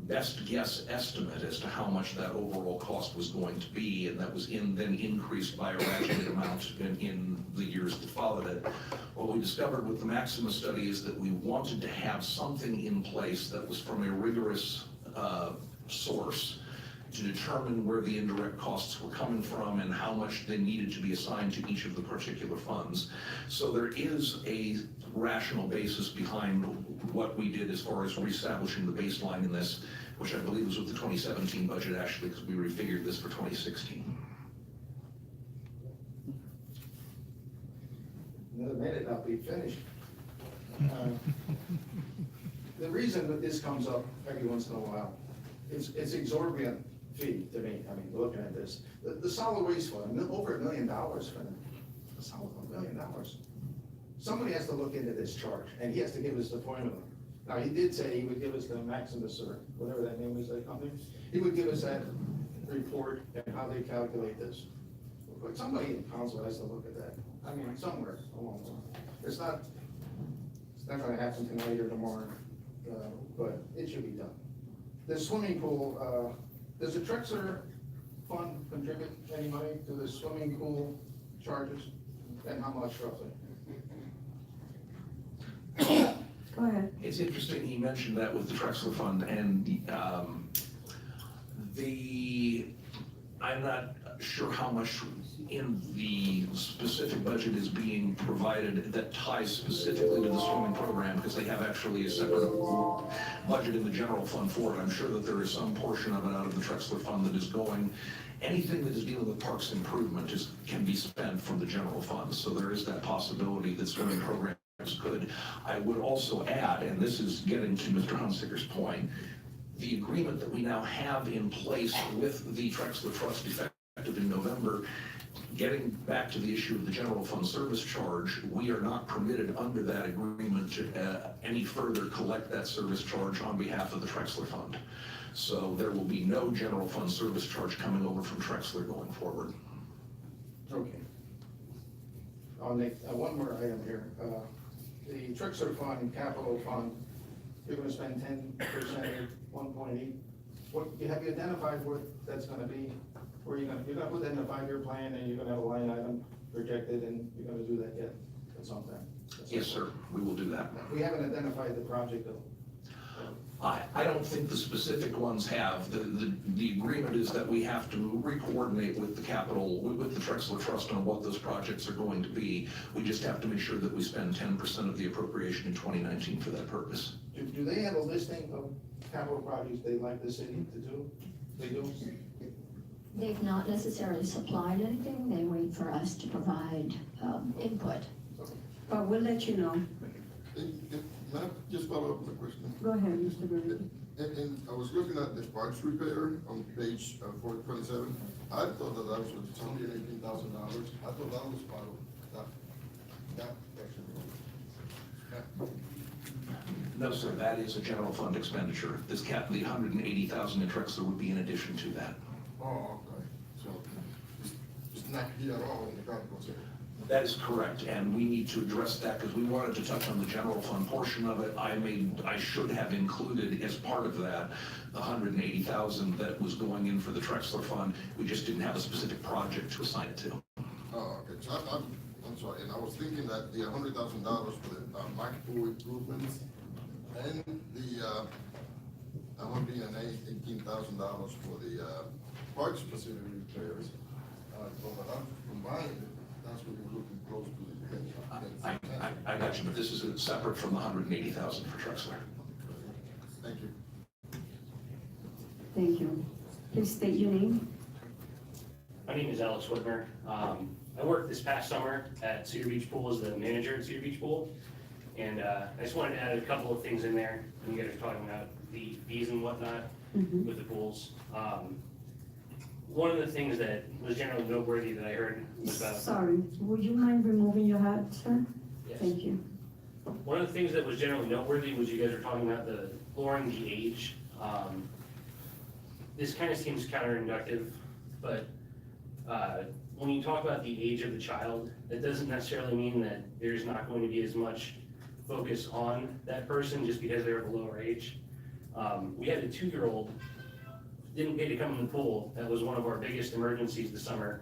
best guess estimate as to how much that overall cost was going to be, and that was then increased by a ratcheted amount in the years that followed it. What we discovered with the Maximus study is that we wanted to have something in place that was from a rigorous source to determine where the indirect costs were coming from and how much they needed to be assigned to each of the particular funds. So there is a rational basis behind what we did as far as reestablishing the baseline in this, which I believe was with the 2017 budget actually, because we refigured this for 2016. Another minute, I'll be finished. The reason that this comes up every once in a while, it's exorbitant fee to me. I mean, looking at this, the solid waste fund, over $1 million for them. $1 million. Somebody has to look into this charge, and he has to give us the formula. Now, he did say he would give us the Maximus, or whatever that name is, that company. He would give us that report and how they calculate this. But somebody in council has to look at that. I mean, somewhere along the line. It's not gonna happen tonight or tomorrow, but it should be done. The swimming pool, does the Trexler Fund contribute any money to the swimming pool charges? And how much roughly? Go ahead. It's interesting he mentioned that with the Trexler Fund, and I'm not sure how much in the specific budget is being provided that ties specifically to the swimming program, because they have actually a separate budget in the general fund for it. I'm sure that there is some portion of it out of the Trexler Fund that is going. Anything that is dealing with parks improvement can be spent from the general fund, so there is that possibility that swimming programs could. I would also add, and this is getting to Mr. Hunsicker's point, the agreement that we now have in place with the Trexler Trust effective in November, getting back to the issue of the general fund service charge, we are not permitted under that agreement to any further collect that service charge on behalf of the Trexler Fund. So there will be no general fund service charge coming over from Trexler going forward. Okay. I'll make one more item here. The Trexler Fund, Capital Fund, you're gonna spend 10% of 1.8 have you identified where that's gonna be? Where you're gonna put that in the 5-year plan, and you're gonna have a line item projected, and you're gonna do that yet at some time? Yes, sir, we will do that. We haven't identified the project though. I don't think the specific ones have. The agreement is that we have to re-coordinate with the capital, with the Trexler Trust on what those projects are going to be. We just have to make sure that we spend 10% of the appropriation in 2019 for that purpose. Do they have a listing of capital projects they'd like the city to do? They do? They've not necessarily supplied anything, they wait for us to provide input. But we'll let you know. May I just follow up with a question? Go ahead, Mr. Bernard. And I was looking at the parts repair on page 427. I thought that was $218,000. I thought that was part of that section. No, sir, that is a general fund expenditure. This the 180,000 in Trexler would be in addition to that. Oh, okay. So it's not here at all in the capital section. That is correct, and we need to address that because we wanted to touch on the general fund portion of it. I should have included as part of that, the 180,000 that was going in for the Trexler fund. We just didn't have a specific project to assign it to. Oh, okay. So I'm sorry, and I was thinking that the $100,000 for the micro improvements and the $118,000 for the parts facility repairs, but combined, that's what you're looking close to. I got you, but this is separate from the 180,000 for Trexler. Thank you. Thank you. Please state your name. My name is Alex Whitmer. I worked this past summer at Cedar Beach Pool as the manager at Cedar Beach Pool. And I just wanted to add a couple of things in there. When you guys are talking about the fees and whatnot with the pools. One of the things that was generally noteworthy that I heard was about. Sorry, would you mind removing your hat, sir? Yes. Thank you. One of the things that was generally noteworthy was you guys were talking about the lowering the age. This kind of seems counterinductive, but when you talk about the age of the child, that doesn't necessarily mean that there's not going to be as much focus on that person just because they're of a lower age. We had a 2-year-old didn't pay to come in the pool. That was one of our biggest emergencies this summer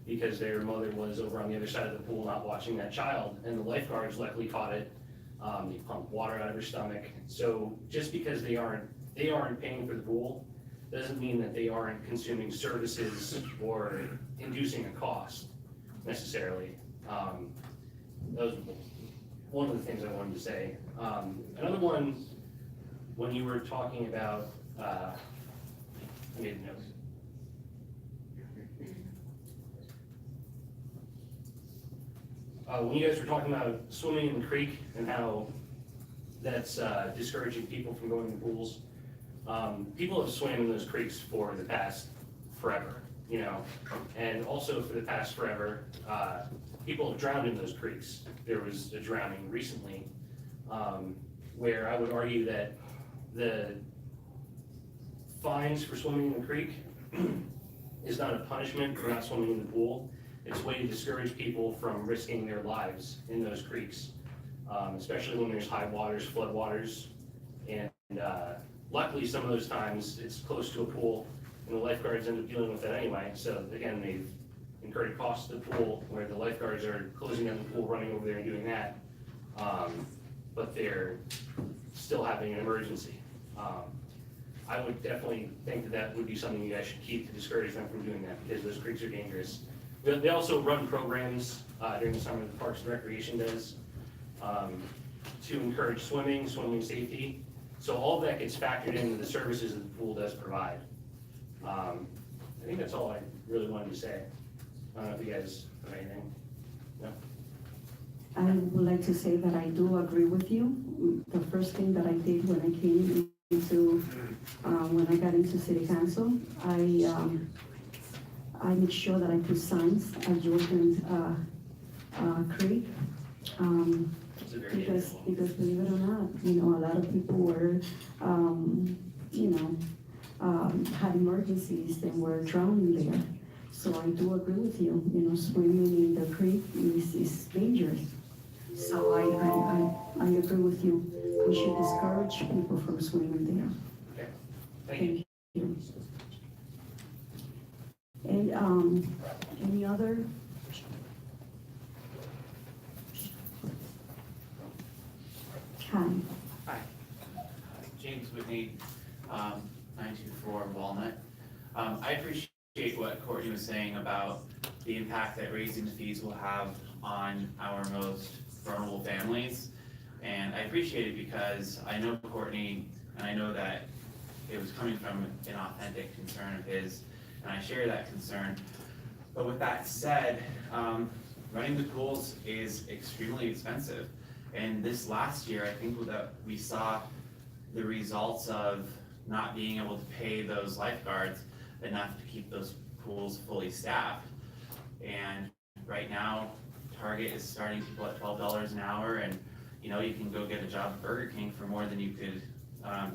because their mother was over on the other side of the pool not watching that child, and the lifeguards luckily caught it. They pumped water out of her stomach. So just because they aren't paying for the pool doesn't mean that they aren't consuming services or inducing a cost necessarily. That was one of the things I wanted to say. Another one, when you were talking about, I made a note. When you guys were talking about swimming in the creek and how that's discouraging people from going to pools, people have swam in those creeks for the past forever, you know, and also for the past forever, people have drowned in those creeks. There was a drowning recently where I would argue that the fines for swimming in the creek is not a punishment for not swimming in the pool. It's a way to discourage people from risking their lives in those creeks, especially when there's high waters, flood waters. And luckily, some of those times, it's close to a pool, and the lifeguards end up dealing with it anyway. So again, they've incurred costs to the pool, where the lifeguards are closing down the pool, running over there and doing that. But they're still having an emergency. I would definitely think that that would be something you guys should keep to discourage them from doing that, because those creeks are dangerous. They also run programs during the summer, the Parks and Recreation does, to encourage swimming safety. So all of that gets factored into the services that the pool does provide. I think that's all I really wanted to say. I don't know if you guys have anything. No? I would like to say that I do agree with you. The first thing that I did when I came into, when I got into city council, I made sure that I put signs at Jordan Creek. Because believe it or not, you know, a lot of people were, had emergencies and were drowning there. So I do agree with you, you know, swimming in the creek is dangerous. So I agree with you. We should discourage people from swimming there. Okay. Thank you. And, any other? Hi. Hi, James Whitney, 924 Walnut. I appreciate what Courtney was saying about the impact that raising the fees will have on our most vulnerable families. And I appreciate it because I know Courtney, and I know that it was coming from an authentic concern of his, and I share that concern. But with that said, running the pools is extremely expensive. And this last year, I think that we saw the results of not being able to pay those lifeguards enough to keep those pools fully staffed. And right now, Target is starting people at $12 an hour, and you know, you can go get a job at Burger King for more than you could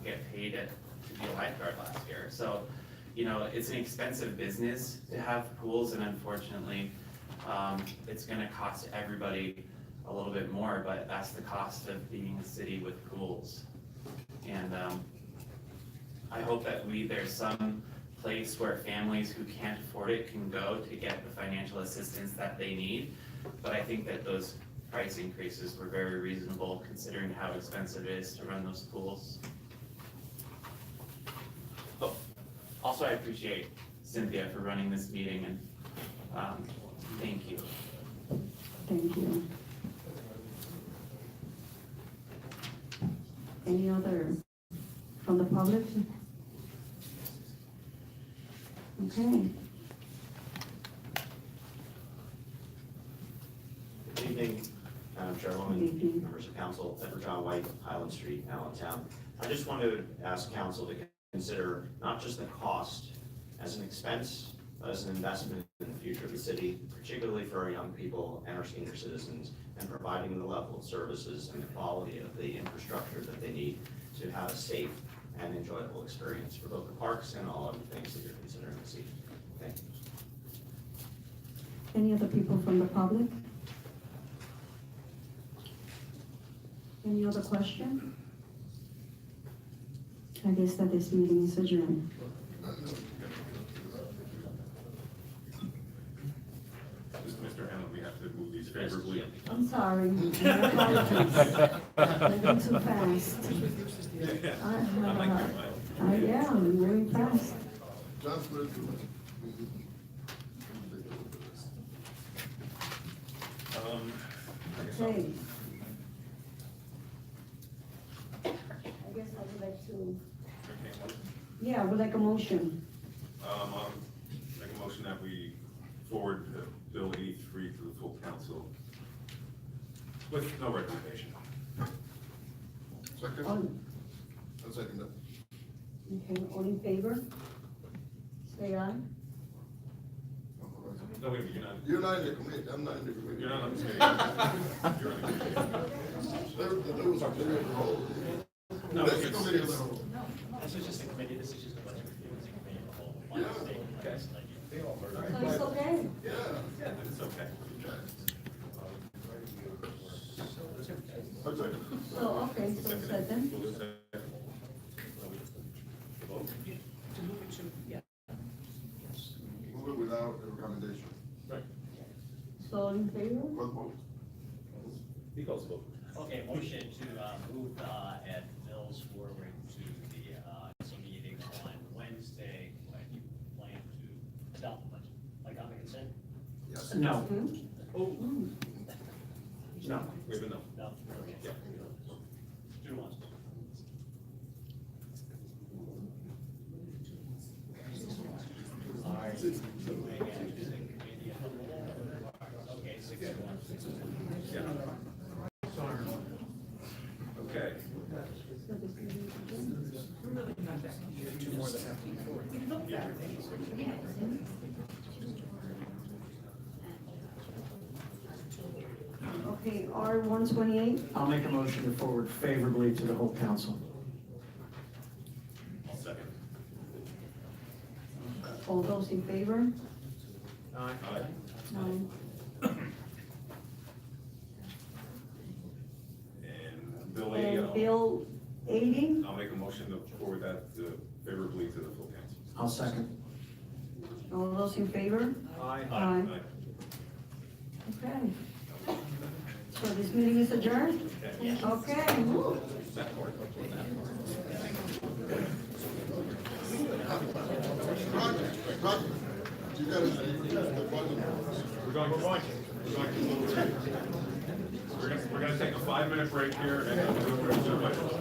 get paid to be a lifeguard last year. So, you know, it's an expensive business to have pools, and unfortunately, it's gonna cost everybody a little bit more, but that's the cost of being a city with pools. And I hope that there's some place where families who can't afford it can go to get the financial assistance that they need. But I think that those price increases were very reasonable considering how expensive it is to run those pools. Oh, also, I appreciate Cynthia for running this meeting, and thank you. Thank you. Any other from the public? Okay. Good evening, Madam Chairwoman, Good evening. members of council, Edward John White, Highland Street, Allentown. I just wanted to ask council to consider not just the cost as an expense, but as an investment in the future of the city, particularly for our young people and our senior citizens, and providing the level of services and the quality of the infrastructure that they need to have a safe and enjoyable experience for both the parks and all other things that you're considering this evening. Thank you. Any other people from the public? Any other question? I guess that this meeting is adjourned. Mr. Hanlon, we have to move these favorably. I'm sorry. My apologies. Moving too fast. Yeah, I'm moving fast. Just for it to- Okay. I guess I would like to, yeah, I would like a motion. Make a motion that we forward Bill 83 to the full council with no recommendation. Second? All, I'll second that. okay, all in favor? Say aye. No, wait, you're not. You're not in the committee, I'm not in the committee. You're not on the committee. You're on the committee. There was a committee of the whole. No, That's the it's- committee of the whole. This is just a committee, this is just a budget review, it's a committee of the whole. Okay. So it's okay? Yeah. Yeah, it's okay. So, okay, so second. Move it without a recommendation. So all in favor? What vote? He calls vote. Okay, motion to move Ed Mills forward to the council meeting on Wednesday, when you plan to adopt the budget. Like on the consent? Yes. No, Hmm? Oh. no. We have a no. No? Okay. Yeah. Two ones. All right. Okay, 6-1. Yeah. Okay. So this meeting is adjourned. Okay, R 128, I'll make a motion to forward favorably to the whole council. I'll second. all those in favor? Aye. Nine. And Bill, And Bill 80, I'll make a motion to forward that favorably to the full council. I'll second. All those in favor? Aye. Aye. Okay. So this meeting is adjourned? Okay. Woo. You gotta see the budget. We're gonna take a 5-minute break here and then we'll go over to the budget.